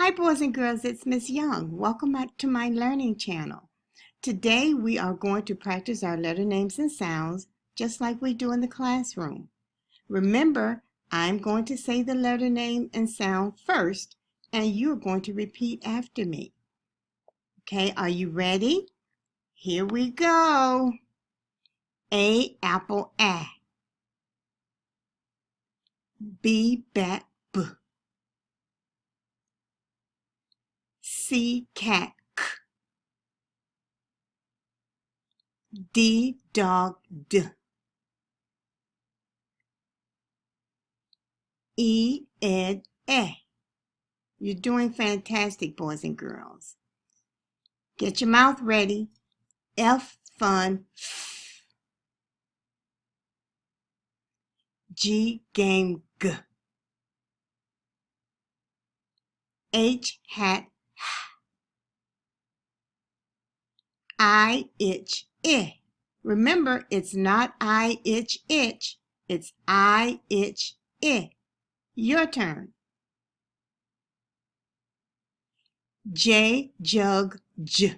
Hi boys and girls, it's Miss Young. Welcome back to my learning channel. Today we are going to practice our letter names and sounds just like we do in the classroom. Remember, I'm going to say the letter name and sound first and you're going to repeat after me. Okay, are you ready? Here we go. A, apple, A. B, bat, B. C, cat, K. D, dog, D. E, ed, E. You're doing fantastic, boys and girls. Get your mouth ready. F, fun, F. G, game, G. H, hat, H. I, itch, I. Remember, it's not I, itch, itch. It's I, itch, I. Your turn. J, jug, J.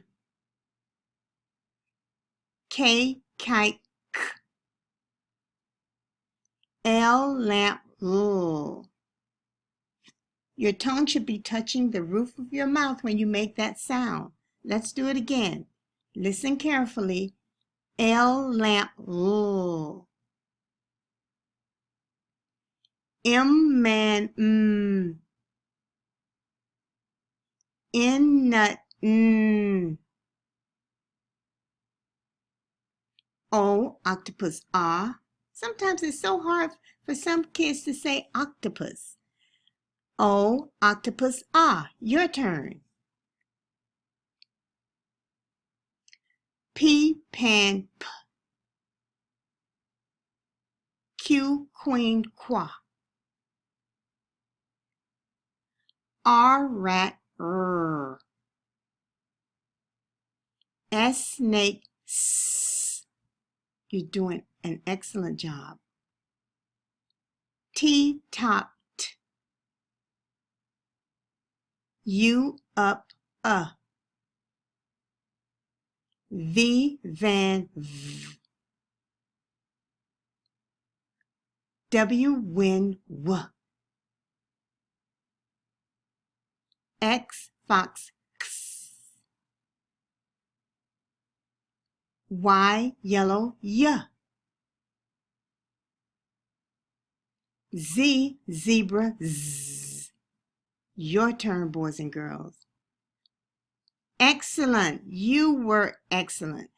K, kite, K. L, lamp, L. Your tongue should be touching the roof of your mouth when you make that sound. Let's do it again. Listen carefully. L, lamp, L. M, man, M. N, nut, N. O, octopus, ah. Sometimes it's so hard for some kids to say octopus. O, octopus, ah. Your turn. P, pan, P. Q, queen, qua. R, rat, R. S, snake, S. You're doing an excellent job. T, top, T. U, up, V, van, V. W, win, W. X, fox, X. Y, yellow, Y. Z, zebra, Z. Your turn, boys and girls. Excellent. You were excellent.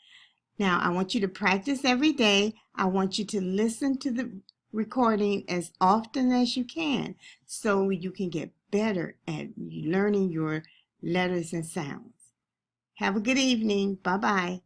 Now, I want you to practice every day. I want you to listen to the recording as often as you can so you can get better at learning your letters and sounds. Have a good evening. Bye-bye.